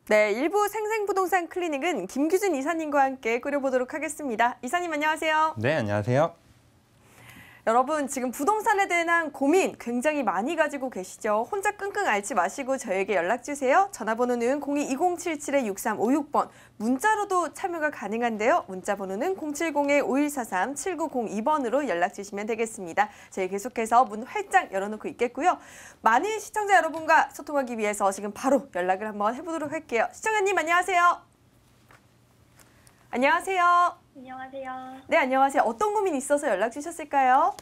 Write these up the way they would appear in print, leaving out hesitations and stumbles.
네, 일부 생생부동산 클리닉은 김규준 이사님과 함께 꾸려보도록 하겠습니다. 이사님 안녕하세요. 네, 안녕하세요. 여러분 지금 부동산에 대한 고민 굉장히 많이 가지고 계시죠? 혼자 끙끙 앓지 마시고 저에게 연락주세요. 전화번호는 02-2077-6356번, 문자로도 참여가 가능한데요. 문자번호는 070-5143-7902번으로 연락주시면 되겠습니다. 저희 계속해서 문 활짝 열어놓고 있겠고요. 많은 시청자 여러분과 소통하기 위해서 지금 바로 연락을 한번 해보도록 할게요. 시청자님 안녕하세요. 안녕하세요. 안녕하세요. 네, 안녕하세요. 어떤 고민 있어서 연락 주셨을까요?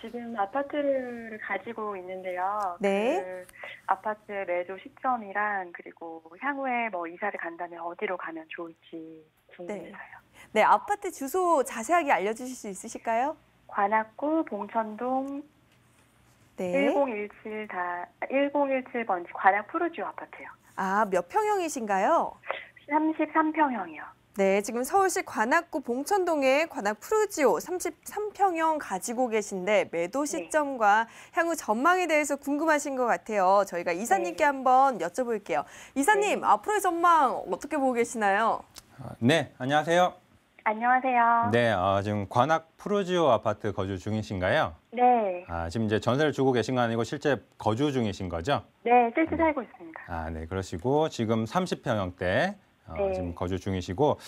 지금 아파트를 가지고 있는데요. 네. 그 아파트 매도 시점이랑 그리고 향후에 뭐 이사를 간다면 어디로 가면 좋을지 궁금해서요. 네, 아파트 주소 자세하게 알려주실 수 있으실까요? 관악구 봉천동 네. 1017번지 관악 푸르지오 아파트요. 몇 평형이신가요? 33평형이요. 네, 지금 서울시 관악구 봉천동의 관악 푸르지오 33평형 가지고 계신데 매도 시점과 향후 전망에 대해서 궁금하신 것 같아요. 저희가 이사님께 한번 여쭤볼게요. 이사님, 앞으로의 전망 어떻게 보고 계시나요? 네, 안녕하세요. 안녕하세요. 네, 지금 관악 푸르지오 아파트 거주 중이신가요? 네. 지금 이제 전세를 주고 계신 거 아니고 실제 거주 중이신 거죠? 네, 실제 살고 있습니다. 네, 그러시고 지금 30평형대 네. 지금 거주 중이시고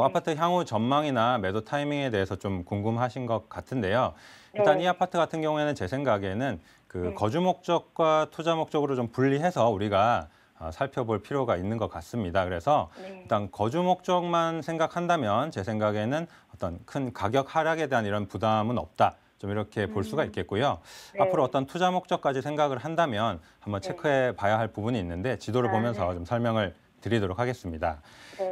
아파트 향후 전망이나 매도 타이밍에 대해서 좀 궁금하신 것 같은데요. 일단 이 아파트 같은 경우에는 제 생각에는 그 거주 목적과 투자 목적으로 좀 분리해서 우리가 살펴볼 필요가 있는 것 같습니다. 그래서 일단 거주 목적만 생각한다면 제 생각에는 어떤 큰 가격 하락에 대한 이런 부담은 없다. 좀 이렇게 볼 수가 있겠고요. 앞으로 어떤 투자 목적까지 생각을 한다면 한번 체크해 봐야 할 부분이 있는데 지도를 보면서 좀 설명을 드리도록 하겠습니다.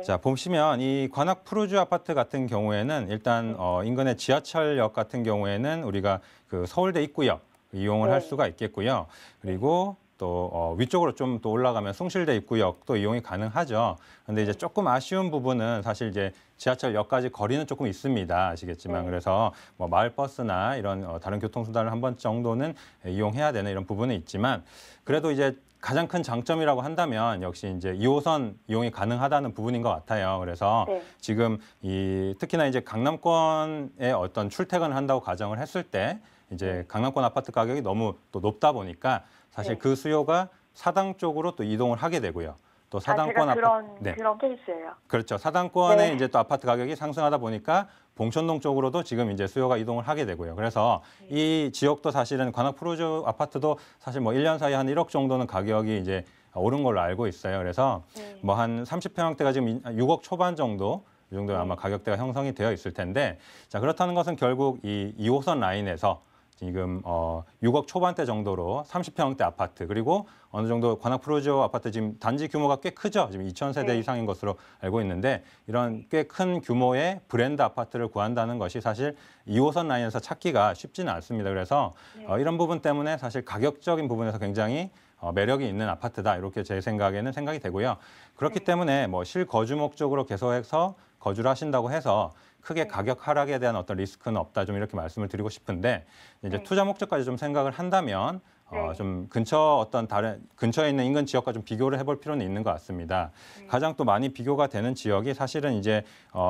자, 보시면 이 관악 푸르지오 아파트 같은 경우에는 일단 인근의 지하철역 같은 경우에는 우리가 그 서울대 입구역 이용을 할 수가 있겠고요. 그리고 또 위쪽으로 좀 또 올라가면 숭실대 입구역도 이용이 가능하죠. 그런데 이제 조금 아쉬운 부분은 사실 이제 지하철역까지 거리는 조금 있습니다. 아시겠지만 그래서 뭐 마을버스나 이런 다른 교통수단을 한 번 정도는 이용해야 되는 이런 부분은 있지만 그래도 이제 가장 큰 장점이라고 한다면 역시 이제 2호선 이용이 가능하다는 부분인 것 같아요. 그래서 지금 특히나 이제 강남권에 어떤 출퇴근을 한다고 가정을 했을 때 이제 강남권 아파트 가격이 너무 또 높다 보니까 사실 그 수요가 사당 쪽으로 또 이동을 하게 되고요. 또 사당권 아파트 그런 케이스예요. 그렇죠. 사당권에 이제 또 아파트 가격이 상승하다 보니까 봉천동 쪽으로도 지금 이제 수요가 이동을 하게 되고요. 그래서 이 지역도 사실은 관악 푸르지오 아파트도 사실 뭐 1년 사이에 한 1억 정도는 가격이 이제 오른 걸로 알고 있어요. 그래서 뭐 한 30평형대가 지금 6억 초반 정도 이 정도 아마 가격대가 형성이 되어 있을 텐데 자, 그렇다는 것은 결국 이 2호선 라인에서 지금 6억 초반대 정도로 30평대 아파트 그리고 어느 정도 관악 푸르지오 아파트 지금 단지 규모가 꽤 크죠. 지금 2,000세대 이상인 것으로 알고 있는데 이런 꽤 큰 규모의 브랜드 아파트를 구한다는 것이 사실 2호선 라인에서 찾기가 쉽지는 않습니다. 그래서 이런 부분 때문에 사실 가격적인 부분에서 굉장히 매력이 있는 아파트다 이렇게 제 생각에는 생각이 되고요. 그렇기 때문에 뭐 실거주 목적으로 계속해서 거주를 하신다고 해서 크게 가격 하락에 대한 어떤 리스크는 없다 좀 이렇게 말씀을 드리고 싶은데 이제 투자 목적까지 좀 생각을 한다면 좀 근처에 있는 인근 지역과 좀 비교를 해볼 필요는 있는 것 같습니다. 가장 또 많이 비교가 되는 지역이 사실은 이제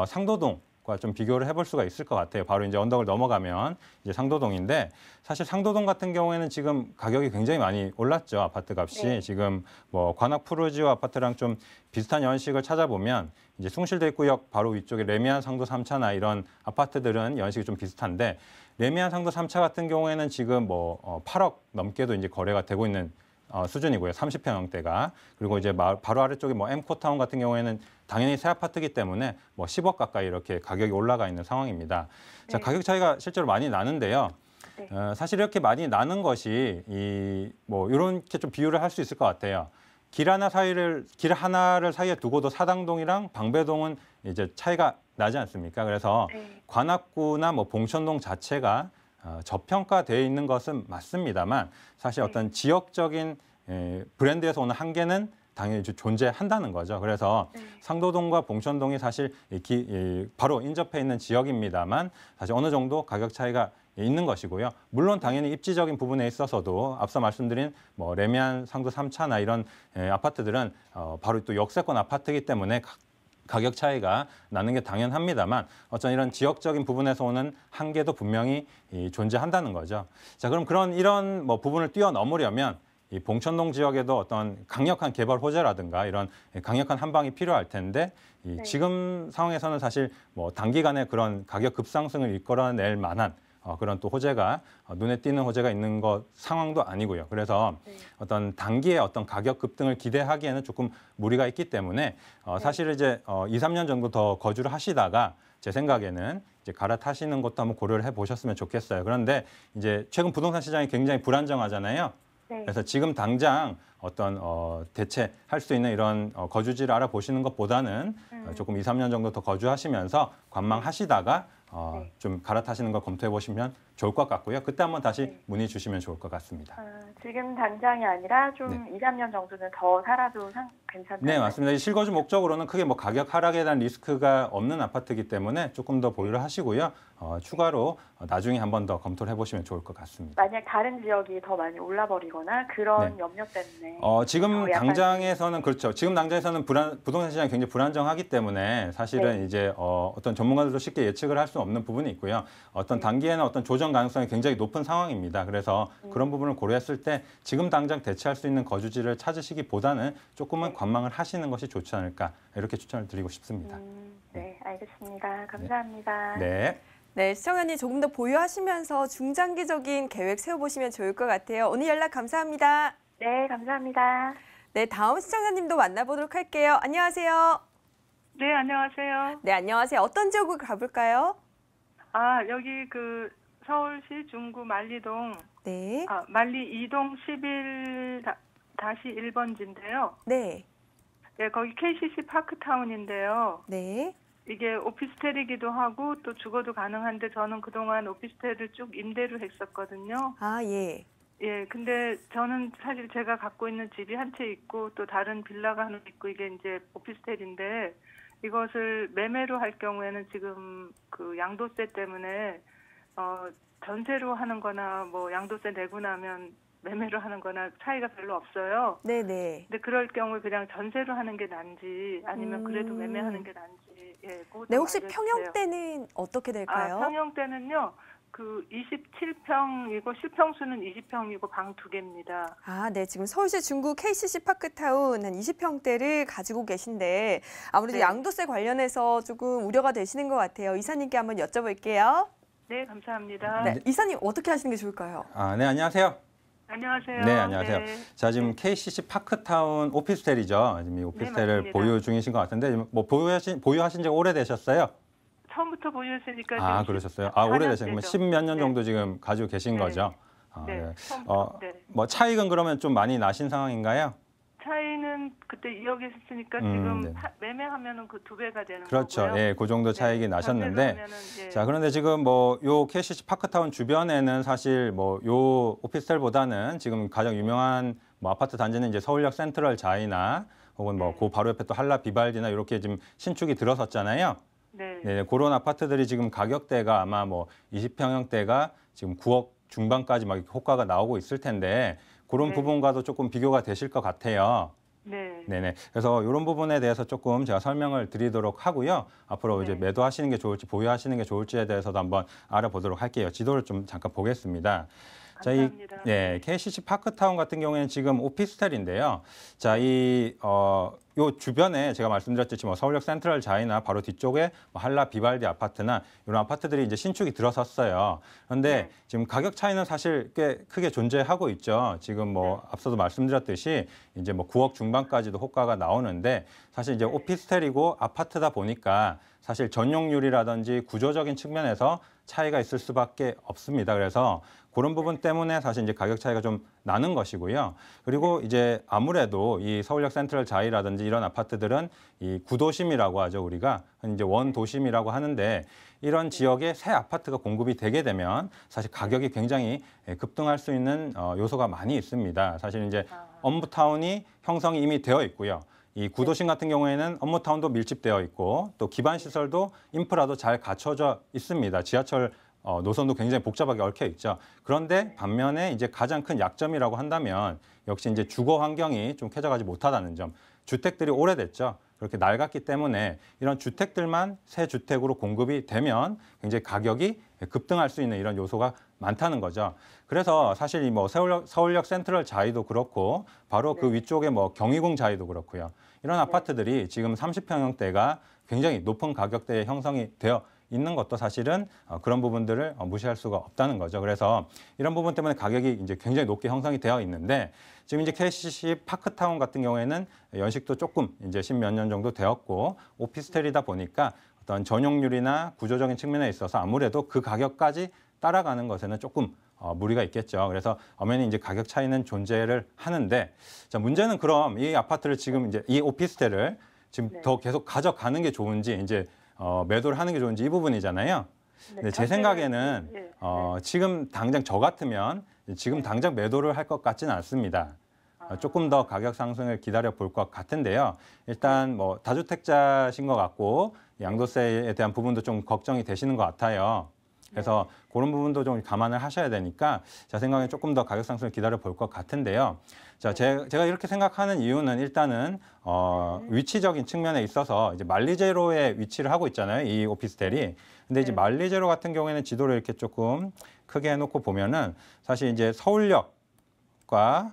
상도동. 과 좀 비교를 해볼 수가 있을 것 같아요. 바로 이제 언덕을 넘어가면 이제 상도동인데 사실 상도동 같은 경우에는 지금 가격이 굉장히 많이 올랐죠. 아파트 값이 지금 뭐 관악 푸르지오 아파트랑 좀 비슷한 연식을 찾아보면 이제 숭실대 입구역 바로 위쪽에 레미안 상도 3차나 이런 아파트들은 연식이 좀 비슷한데 레미안 상도 3차 같은 경우에는 지금 뭐 8억 넘게도 이제 거래가 되고 있는 수준이고요. 30평형대가. 그리고 이제 바로 아래쪽에 뭐 엠코타운 같은 경우에는 당연히 새 아파트이기 때문에 뭐 10억 가까이 이렇게 가격이 올라가 있는 상황입니다. 자, 가격 차이가 실제로 많이 나는데요. 사실 이렇게 많이 나는 것이 뭐 이렇게 좀 비유를 할 수 있을 것 같아요. 길 하나를 사이에 두고도 사당동이랑 방배동은 이제 차이가 나지 않습니까? 그래서 관악구나 뭐 봉천동 자체가 저평가되어 있는 것은 맞습니다만 사실 어떤 지역적인 브랜드에서 오는 한계는 당연히 존재한다는 거죠. 그래서 상도동과 봉천동이 사실 바로 인접해 있는 지역입니다만 사실 어느 정도 가격 차이가 있는 것이고요. 물론 당연히 입지적인 부분에 있어서도 앞서 말씀드린 뭐 레미안 상도 3차나 이런 아파트들은 바로 또 역세권 아파트이기 때문에 가격 차이가 나는 게 당연합니다만 어떤 이런 지역적인 부분에서 오는 한계도 분명히 존재한다는 거죠. 자, 그럼 이런 뭐 부분을 뛰어넘으려면 이 봉천동 지역에도 어떤 강력한 개발 호재라든가 이런 강력한 한방이 필요할 텐데 네. 지금 상황에서는 사실 뭐 단기간에 그런 가격 급상승을 이끌어낼 만한 그런 또 호재가 눈에 띄는 호재가 있는 것 상황도 아니고요. 그래서 네. 어떤 단기에 어떤 가격 급등을 기대하기에는 조금 무리가 있기 때문에 사실 이제 2, 3년 정도 더 거주를 하시다가 제 생각에는 이제 갈아타시는 것도 한번 고려를 해보셨으면 좋겠어요. 그런데 이제 최근 부동산 시장이 굉장히 불안정하잖아요. 네. 그래서 지금 당장 어떤 대체할 수 있는 이런 거주지를 알아보시는 것보다는 조금 2, 3년 정도 더 거주하시면서 관망하시다가 네. 좀 갈아타시는 걸 검토해 보시면 좋을 것 같고요. 그때 한번 다시 네. 문의 주시면 좋을 것 같습니다. 지금 당장이 아니라 좀 네. 2, 3년 정도는 더 살아도 괜찮나요? 네, 맞습니다. 이 실거주 목적으로는 크게 뭐 가격 하락에 대한 리스크가 없는 아파트이기 때문에 조금 더 보유를 하시고요. 추가로 나중에 한번 더 검토를 해보시면 좋을 것 같습니다. 만약 다른 지역이 더 많이 올라버리거나 그런 네. 염려 때문에 지금 약간- 당장에서는 그렇죠. 지금 당장에서는 부동산 시장이 굉장히 불안정하기 때문에 사실은 네. 이제 어떤 전문가들도 쉽게 예측을 할 수 없는 부분이 있고요. 어떤 단기에는 어떤 조정 가능성이 굉장히 높은 상황입니다. 그래서 그런 부분을 고려했을 때 지금 당장 대체할 수 있는 거주지를 찾으시기보다는 조금은 관망을 하시는 것이 좋지 않을까 이렇게 추천을 드리고 싶습니다. 네, 알겠습니다. 감사합니다. 네. 네, 시청자님 조금 더 보유하시면서 중장기적인 계획 세워보시면 좋을 것 같아요. 오늘 연락 감사합니다. 네, 감사합니다. 네, 다음 시청자님도 만나보도록 할게요. 안녕하세요. 네, 안녕하세요. 네, 안녕하세요. 어떤 지역으로 가볼까요? 여기 그 서울시 중구 만리동, 네, 만리 2동 11-1번지인데요. 네, 네, 거기 KCC 파크타운인데요. 네, 이게 오피스텔이기도 하고 또 주거도 가능한데 저는 그동안 오피스텔을 쭉 임대로 했었거든요. 아, 예. 예, 근데 저는 사실 제가 갖고 있는 집이 한 채 있고 또 다른 빌라가 하나 있고 이게 이제 오피스텔인데 이것을 매매로 할 경우에는 지금 그 양도세 때문에 전세로 하는 거나 뭐 양도세 내고 나면 매매로 하는 거나 차이가 별로 없어요. 네, 네. 근데 그럴 경우에 그냥 전세로 하는 게 난지 아니면 그래도 매매하는 게 난지 그거 네, 좀 혹시 알려주세요. 평형대는 어떻게 될까요? 평형대는요. 그 27평이고 실평수는 20평이고 방 2개입니다. 아, 네. 지금 서울시 중구 KCC 파크타운 한 20평대를 가지고 계신데 아무래도 네. 양도세 관련해서 조금 우려가 되시는 것 같아요. 이사님께 한번 여쭤볼게요. 네, 감사합니다. 네, 이사님 어떻게 하시는 게 좋을까요? 네, 안녕하세요. 안녕하세요. 네, 안녕하세요. 네. 자, 지금 KCC 파크타운 오피스텔이죠. 지금 이 오피스텔을 맞습니다. 보유 중이신 것 같은데 뭐 보유하신 지가 오래되셨어요? 처음부터 보유했으니까 그러셨어요. 오래되셨어요. 그러면 10몇 년 네. 정도 지금 가지고 계신 네. 거죠. 네. 네. 처음부터, 네. 뭐 차익은 그러면 좀 많이 나신 상황인가요? 차이는 그때 2억 했으니까 네. 지금 매매하면은 그 2배가 되는 그렇죠. 거고요. 예, 그 정도 차익이 네. 나셨는데. 전세로 하면은, 예. 자, 그런데 지금 뭐 요 KCC 파크타운 주변에는 사실 뭐 요 오피스텔보다는 지금 가장 유명한 뭐 아파트 단지는 이제 서울역 센트럴 자이나 혹은 뭐 그 바로 옆에 또 한라 비발디나 이렇게 지금 신축이 들어섰잖아요. 네. 네, 그런 아파트들이 지금 가격대가 아마 뭐 20평형대가 지금 9억 중반까지 막 호가가 나오고 있을 텐데 그런 네. 부분과도 조금 비교가 되실 것 같아요. 네. 네네. 그래서 이런 부분에 대해서 조금 제가 설명을 드리도록 하고요. 앞으로 이제 네. 매도하시는 게 좋을지 보유하시는 게 좋을지에 대해서도 한번 알아보도록 할게요. 지도를 좀 잠깐 보겠습니다. 자, 감사합니다. KCC 파크타운 같은 경우에는 지금 오피스텔인데요. 자, 요 주변에 제가 말씀드렸듯이 뭐 서울역 센트럴 자이나 바로 뒤쪽에 뭐 한라 비발디 아파트나 이런 아파트들이 이제 신축이 들어섰어요. 그런데 네. 지금 가격 차이는 사실 꽤 크게 존재하고 있죠. 지금 뭐 앞서도 말씀드렸듯이 이제 뭐 9억 중반까지도 호가가 나오는데 사실 이제 오피스텔이고 아파트다 보니까 사실 전용률이라든지 구조적인 측면에서 차이가 있을 수밖에 없습니다. 그래서 그런 부분 때문에 사실 이제 가격 차이가 좀 나는 것이고요. 그리고 이제 아무래도 이 서울역 센트럴 자이라든지 이런 아파트들은 이 구도심이라고 하죠, 우리가. 이제 원도심이라고 하는데 이런 지역에 새 아파트가 공급이 되게 되면 사실 가격이 굉장히 급등할 수 있는 요소가 많이 있습니다. 사실 이제 업무타운이 형성이 이미 되어 있고요. 이 구도심 같은 경우에는 업무타운도 밀집되어 있고 또 기반 시설도 인프라도 잘 갖춰져 있습니다. 지하철 노선도 굉장히 복잡하게 얽혀 있죠. 그런데 반면에 이제 가장 큰 약점이라고 한다면 역시 이제 주거 환경이 좀 쾌적하지 못하다는 점. 주택들이 오래됐죠. 그렇게 낡았기 때문에 이런 주택들만 새 주택으로 공급이 되면 굉장히 가격이 급등할 수 있는 이런 요소가 많다는 거죠. 그래서 사실 이 뭐 서울역 센트럴 자이도 그렇고 바로 그 위쪽에 뭐 경희궁 자이도 그렇고요. 이런 아파트들이 지금 30평형대가 굉장히 높은 가격대에 형성이 되어 있는 것도 사실은 그런 부분들을 무시할 수가 없다는 거죠. 그래서 이런 부분 때문에 가격이 이제 굉장히 높게 형성이 되어 있는데 지금 이제 KCC 파크타운 같은 경우에는 연식도 조금 이제 10몇 년 정도 되었고 오피스텔이다 보니까 어떤 전용률이나 구조적인 측면에 있어서 아무래도 그 가격까지 따라가는 것에는 조금 무리가 있겠죠. 그래서 엄연히 이제 가격 차이는 존재를 하는데 자, 문제는 그럼 이 아파트를 지금 이제 이 오피스텔을 지금 더 계속 가져가는 게 좋은지 이제 매도를 하는 게 좋은지 이 부분이잖아요. 근데 제 생각에는 지금 당장 저 같으면 지금 당장 매도를 할 것 같지는 않습니다. 조금 더 가격 상승을 기다려 볼 것 같은데요. 일단 뭐 다주택자신 것 같고 양도세에 대한 부분도 좀 걱정이 되시는 것 같아요. 그래서 그런 부분도 좀 감안을 하셔야 되니까 제 생각에 조금 더 가격 상승을 기다려 볼 것 같은데요. 자, 제가 이렇게 생각하는 이유는 일단은 위치적인 측면에 있어서 이제 만리제로에 위치를 하고 있잖아요. 이 오피스텔이. 근데 이제 만리제로 같은 경우에는 지도를 이렇게 조금 크게 해놓고 보면은 사실 이제 서울역과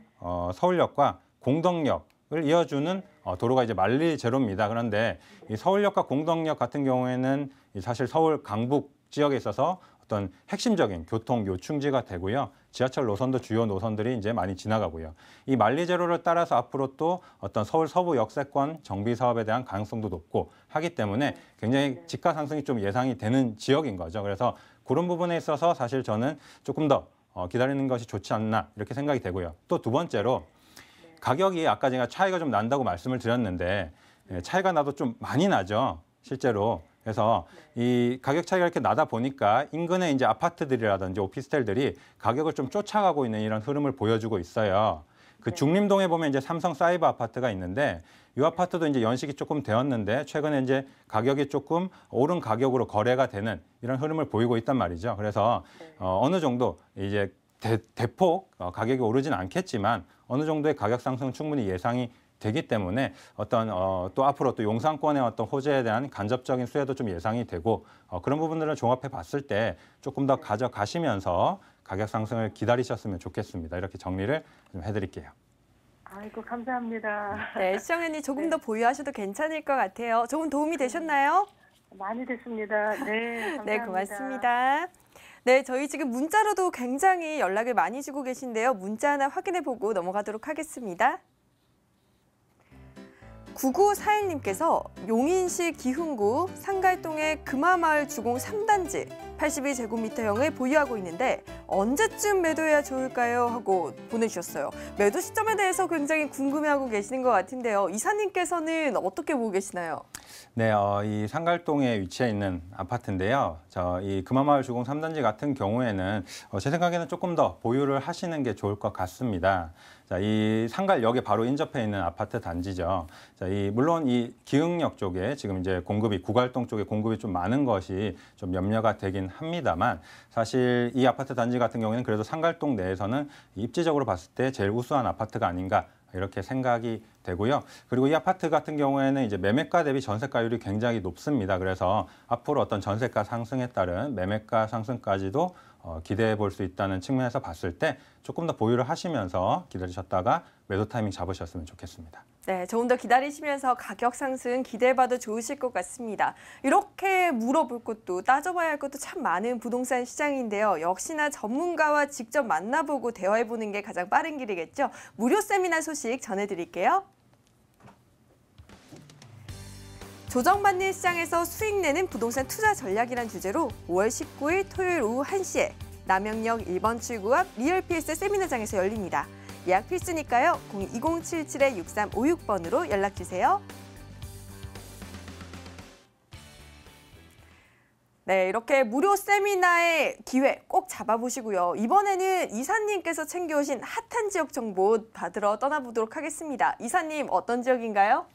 공덕역을 이어주는 도로가 이제 만리제로입니다. 그런데 이 서울역과 공덕역 같은 경우에는 사실 서울 강북 지역에 있어서 어떤 핵심적인 교통 요충지가 되고요. 지하철 노선도 주요 노선들이 이제 많이 지나가고요. 이 만리제로를 따라서 앞으로 또 어떤 서울 서부 역세권 정비 사업에 대한 가능성도 높고 하기 때문에 굉장히 집가 상승이 좀 예상이 되는 지역인 거죠. 그래서 그런 부분에 있어서 사실 저는 조금 더 기다리는 것이 좋지 않나 이렇게 생각이 되고요. 또 두 번째로 가격이 아까 제가 차이가 좀 난다고 말씀을 드렸는데 차이가 나도 좀 많이 나죠. 실제로. 그래서 이 가격 차이가 이렇게 나다 보니까 인근의 이제 아파트들이라든지 오피스텔들이 가격을 좀 쫓아가고 있는 이런 흐름을 보여주고 있어요. 그 중림동에 보면 이제 삼성 사이버 아파트가 있는데 이 아파트도 이제 연식이 조금 되었는데 최근에 이제 가격이 조금 오른 가격으로 거래가 되는 이런 흐름을 보이고 있단 말이죠. 그래서 어느 정도 이제 대폭 가격이 오르진 않겠지만 어느 정도의 가격 상승은 충분히 예상이 되기 때문에 어떤 또 앞으로 또 용산권의 어떤 호재에 대한 간접적인 수혜도 좀 예상이 되고 그런 부분들을 종합해 봤을 때 조금 더 가져가시면서 가격 상승을 기다리셨으면 좋겠습니다. 이렇게 정리를 좀 해드릴게요. 아이고 감사합니다. 네, 시청자님 조금 더 보유하셔도 괜찮을 것 같아요. 조금 도움이 되셨나요? 많이 됐습니다. 네, 감사합니다. 네, 고맙습니다. 네, 저희 지금 문자로도 굉장히 연락을 많이 주고 계신데요. 문자 하나 확인해 보고 넘어가도록 하겠습니다. 9941님께서 용인시 기흥구 상갈동의 금화마을 주공 3단지 82제곱미터형을 보유하고 있는데 언제쯤 매도해야 좋을까요? 하고 보내주셨어요. 매도 시점에 대해서 굉장히 궁금해하고 계시는 것 같은데요. 이사님께서는 어떻게 보고 계시나요? 네, 이 상갈동에 위치해 있는 아파트인데요. 이 금화마을 주공 3단지 같은 경우에는 제 생각에는 조금 더 보유를 하시는 게 좋을 것 같습니다. 자, 이 상갈역에 바로 인접해 있는 아파트 단지죠. 자, 물론 이 기흥역 쪽에 지금 이제 공급이 구갈동 쪽에 공급이 좀 많은 것이 좀 염려가 되긴 합니다만 사실 이 아파트 단지 같은 경우에는 그래도 상갈동 내에서는 입지적으로 봤을 때 제일 우수한 아파트가 아닌가 이렇게 생각이 되고요. 그리고 이 아파트 같은 경우에는 이제 매매가 대비 전세가율이 굉장히 높습니다. 그래서 앞으로 어떤 전세가 상승에 따른 매매가 상승까지도 기대해 볼 수 있다는 측면에서 봤을 때 조금 더 보유를 하시면서 기다리셨다가 매도 타이밍 잡으셨으면 좋겠습니다. 네, 조금 더 기다리시면서 가격 상승 기대해봐도 좋으실 것 같습니다. 이렇게 물어볼 것도 따져봐야 할 것도 참 많은 부동산 시장인데요. 역시나 전문가와 직접 만나보고 대화해보는 게 가장 빠른 길이겠죠. 무료 세미나 소식 전해드릴게요. 조정받는 시장에서 수익 내는 부동산 투자 전략이란 주제로 5월 19일 토요일 오후 1시에 남영역 1번 출구 앞 리얼PS 세미나장에서 열립니다. 예약 필수니까요. 02-2077-6356번으로 연락주세요. 네, 이렇게 무료 세미나의 기회 꼭 잡아보시고요. 이번에는 이사님께서 챙겨오신 핫한 지역 정보 받으러 떠나보도록 하겠습니다. 이사님, 어떤 지역인가요?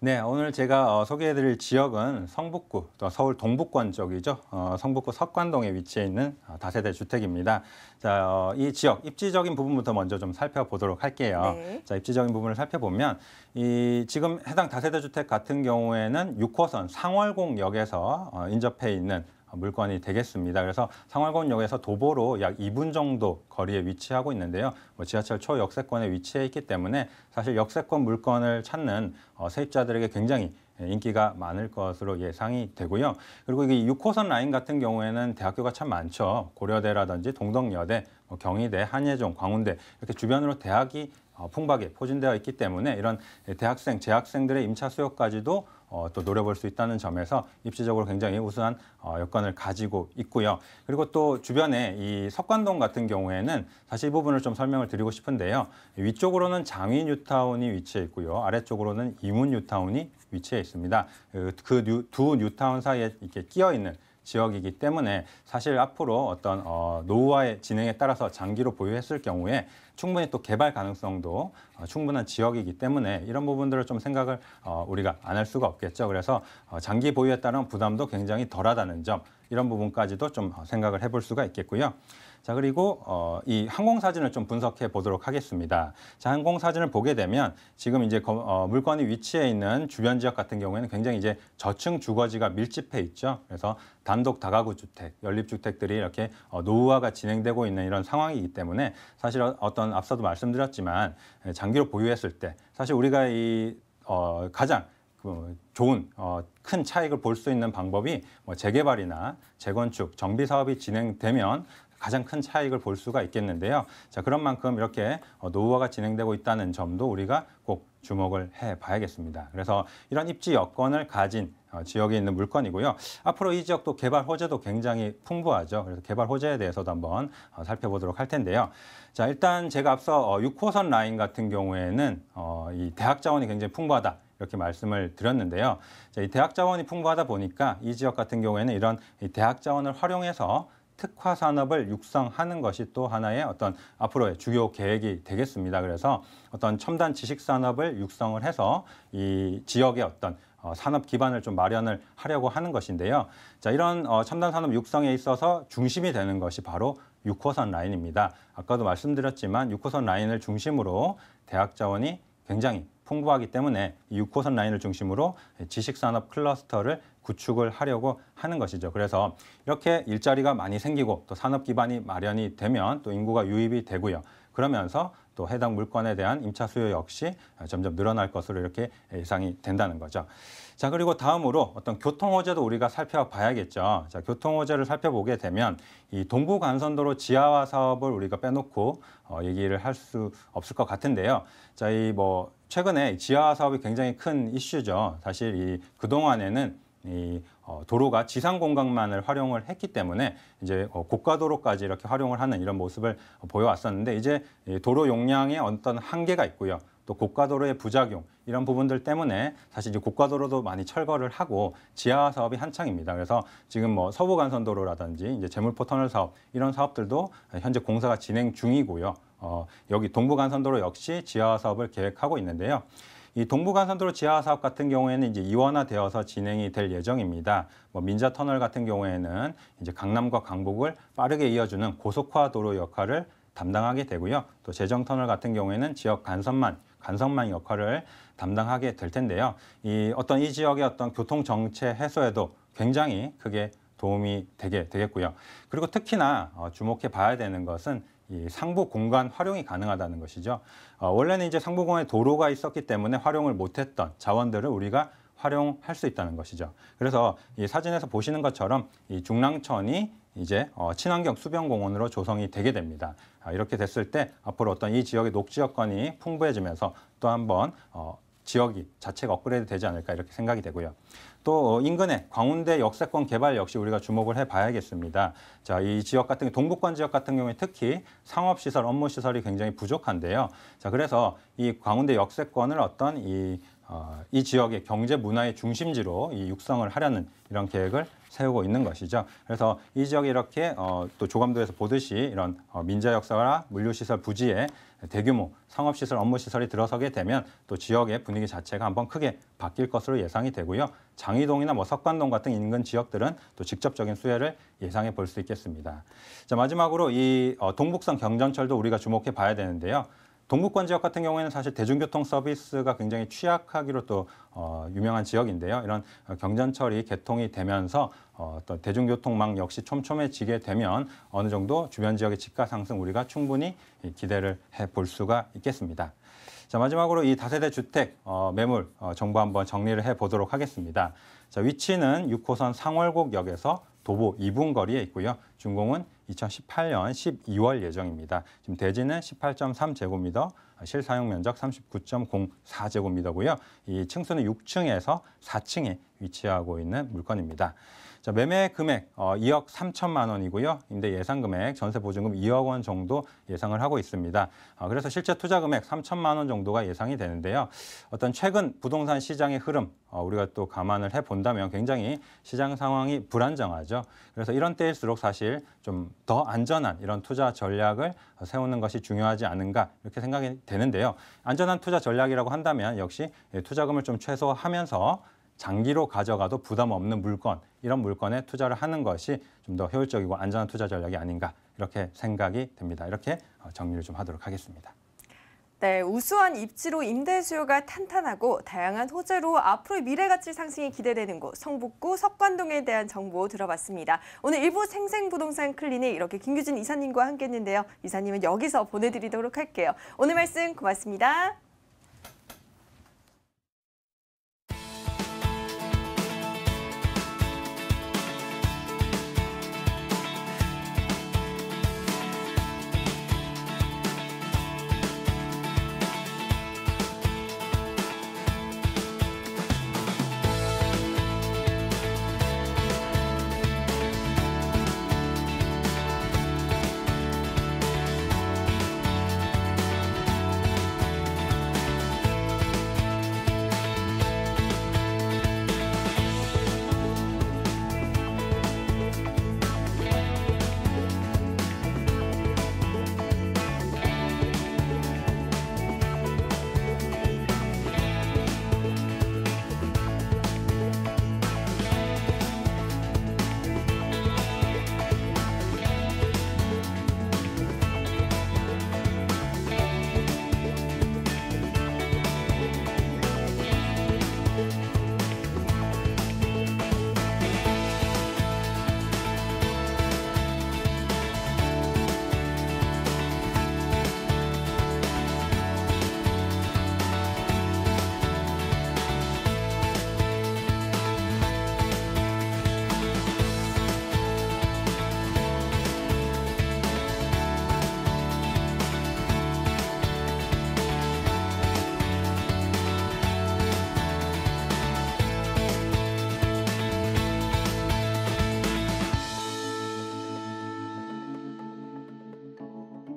네, 오늘 제가 소개해드릴 지역은 성북구, 또 서울 동북권 쪽이죠. 성북구 석관동에 위치해 있는 다세대 주택입니다. 자, 이 지역 입지적인 부분부터 먼저 좀 살펴보도록 할게요. 네. 자, 입지적인 부분을 살펴보면 이 지금 해당 다세대 주택 같은 경우에는 6호선 상월공역에서 인접해 있는 물건이 되겠습니다. 그래서 상월공역에서 도보로 약 2분 정도 거리에 위치하고 있는데요. 지하철 초역세권에 위치해 있기 때문에 사실 역세권 물건을 찾는 세입자들에게 굉장히 인기가 많을 것으로 예상이 되고요. 그리고 이게 6호선 라인 같은 경우에는 대학교가 참 많죠. 고려대라든지 동덕여대, 경희대, 한예종, 광운대 이렇게 주변으로 대학이 풍부하게 포진되어 있기 때문에 이런 대학생, 재학생들의 임차 수요까지도 또 노려볼 수 있다는 점에서 입지적으로 굉장히 우수한 여건을 가지고 있고요. 그리고 또 주변에 이 석관동 같은 경우에는 사실 이 부분을 좀 설명을 드리고 싶은데요. 위쪽으로는 장위 뉴타운이 위치해 있고요. 아래쪽으로는 이문 뉴타운이 위치해 있습니다. 그 두 뉴타운 사이에 이렇게 끼어 있는 지역이기 때문에 사실 앞으로 어떤 노후화의 진행에 따라서 장기로 보유했을 경우에 충분히 또 개발 가능성도 충분한 지역이기 때문에 이런 부분들을 좀 생각을 우리가 안 할 수가 없겠죠. 그래서 장기 보유에 따른 부담도 굉장히 덜하다는 점 이런 부분까지도 좀 생각을 해볼 수가 있겠고요. 자, 그리고 이 항공사진을 좀 분석해 보도록 하겠습니다. 자, 항공사진을 보게 되면 지금 이제 물건이 위치해 있는 주변 지역 같은 경우에는 굉장히 이제 저층 주거지가 밀집해 있죠. 그래서 단독 다가구 주택, 연립주택들이 이렇게 노후화가 진행되고 있는 이런 상황이기 때문에 사실 어떤 앞서도 말씀드렸지만 장기로 보유했을 때 사실 우리가 이 가장 좋은 큰 차익을 볼 수 있는 방법이 재개발이나 재건축, 정비 사업이 진행되면 가장 큰 차익을 볼 수가 있겠는데요. 자, 그런 만큼 이렇게 노후화가 진행되고 있다는 점도 우리가 꼭 주목을 해봐야겠습니다. 그래서 이런 입지 여건을 가진 지역에 있는 물건이고요. 앞으로 이 지역도 개발 호재도 굉장히 풍부하죠. 그래서 개발 호재에 대해서도 한번 살펴보도록 할 텐데요. 자, 일단 제가 앞서 6호선 라인 같은 경우에는 이 대학 자원이 굉장히 풍부하다. 이렇게 말씀을 드렸는데요. 자, 이 대학 자원이 풍부하다 보니까 이 지역 같은 경우에는 이런 이 대학 자원을 활용해서 특화 산업을 육성하는 것이 또 하나의 어떤 앞으로의 주요 계획이 되겠습니다. 그래서 어떤 첨단 지식 산업을 육성을 해서 이 지역의 어떤 산업 기반을 좀 마련을 하려고 하는 것인데요. 자, 이런 첨단 산업 육성에 있어서 중심이 되는 것이 바로 6호선 라인입니다. 아까도 말씀드렸지만 6호선 라인을 중심으로 대학 자원이 굉장히 풍부하기 때문에 이 6호선 라인을 중심으로 지식산업 클러스터를 구축을 하려고 하는 것이죠. 그래서 이렇게 일자리가 많이 생기고 또 산업 기반이 마련이 되면 또 인구가 유입이 되고요. 그러면서 또 해당 물건에 대한 임차 수요 역시 점점 늘어날 것으로 이렇게 예상이 된다는 거죠. 자, 그리고 다음으로 어떤 교통 호재도 우리가 살펴봐야겠죠. 자, 교통 호재를 살펴보게 되면 이 동부간선도로 지하화 사업을 우리가 빼놓고 얘기를 할 수 없을 것 같은데요. 자, 이 최근에 지하화 사업이 굉장히 큰 이슈죠. 사실 그동안에는 이 도로가 지상 공간만을 활용을 했기 때문에 이제 고가도로까지 이렇게 활용을 하는 이런 모습을 보여왔었는데 이제 도로 용량에 어떤 한계가 있고요. 또 고가도로의 부작용 이런 부분들 때문에 사실 이제 고가도로도 많이 철거를 하고 지하화 사업이 한창입니다. 그래서 지금 서부간선도로라든지 이제 제물포 터널 사업 이런 사업들도 현재 공사가 진행 중이고요. 여기 동부간선도로 역시 지하화 사업을 계획하고 있는데요. 이 동부간선도로 지하화 사업 같은 경우에는 이제 이원화되어서 진행이 될 예정입니다. 민자 터널 같은 경우에는 이제 강남과 강북을 빠르게 이어주는 고속화 도로 역할을 담당하게 되고요. 또 제정 터널 같은 경우에는 지역 간선망 역할을 담당하게 될 텐데요. 이 지역의 어떤 교통 정체 해소에도 굉장히 크게 도움이 되겠고요. 그리고 특히나 주목해 봐야 되는 것은 이 상부 공간 활용이 가능하다는 것이죠. 원래는 이제 상부 공간에 도로가 있었기 때문에 활용을 못했던 자원들을 우리가 활용할 수 있다는 것이죠. 그래서 이 사진에서 보시는 것처럼 이 중랑천이 이제 친환경 수변공원으로 조성이 되게 됩니다. 이렇게 됐을 때 앞으로 어떤 이 지역의 녹지 여건이 풍부해지면서 또 한번 지역이 자체가 업그레이드 되지 않을까 이렇게 생각이 되고요. 또 인근의 광운대 역세권 개발 역시 우리가 주목을 해봐야겠습니다. 자, 이 지역 같은 동북권 지역 같은 경우에 특히 상업시설, 업무시설이 굉장히 부족한데요. 자, 그래서 이 광운대 역세권을 어떤 이 지역의 경제 문화의 중심지로 이 육성을 하려는 이런 계획을 세우고 있는 것이죠. 그래서 이 지역이 이렇게 또 조감도에서 보듯이 이런 민자 역사와 물류시설 부지에 대규모 상업시설, 업무시설이 들어서게 되면 또 지역의 분위기 자체가 한번 크게 바뀔 것으로 예상이 되고요. 장이동이나 뭐 석관동 같은 인근 지역들은 또 직접적인 수혜를 예상해 볼 수 있겠습니다. 자, 마지막으로 이 동북선 경전철도 우리가 주목해 봐야 되는데요. 동북권 지역 같은 경우에는 사실 대중교통 서비스가 굉장히 취약하기로 또 유명한 지역인데요. 이런 경전철이 개통이 되면서 또 대중교통망 역시 촘촘해지게 되면 어느 정도 주변 지역의 집가 상승 우리가 충분히 기대를 해볼 수가 있겠습니다. 자, 마지막으로 이 다세대 주택 매물 정보 한번 정리를 해보도록 하겠습니다. 자, 위치는 6호선 상월곡역에서 도보 2분 거리에 있고요. 준공은 2018년 12월 예정입니다. 지금 대지는 18.3제곱미터, 실사용 면적 39.04제곱미터고요. 이 층수는 6층에서 4층에 위치하고 있는 물건입니다. 자, 매매 금액 2억 3천만 원이고요. 임대 예상 금액, 전세 보증금 2억 원 정도 예상을 하고 있습니다. 그래서 실제 투자 금액 3천만 원 정도가 예상이 되는데요. 어떤 최근 부동산 시장의 흐름 우리가 또 감안을 해본다면 굉장히 시장 상황이 불안정하죠. 그래서 이런 때일수록 사실 좀 더 안전한 이런 투자 전략을 세우는 것이 중요하지 않은가 이렇게 생각이 되는데요. 안전한 투자 전략이라고 한다면 역시 투자금을 좀 최소화하면서 장기로 가져가도 부담 없는 물건, 이런 물건에 투자를 하는 것이 좀 더 효율적이고 안전한 투자 전략이 아닌가 이렇게 생각이 됩니다. 이렇게 정리를 좀 하도록 하겠습니다. 네, 우수한 입지로 임대 수요가 탄탄하고 다양한 호재로 앞으로의 미래 가치 상승이 기대되는 곳 성북구 석관동에 대한 정보 들어봤습니다. 오늘 일부 생생부동산 클리닉 이렇게 김규진 이사님과 함께했는데요. 이사님은 여기서 보내드리도록 할게요. 오늘 말씀 고맙습니다.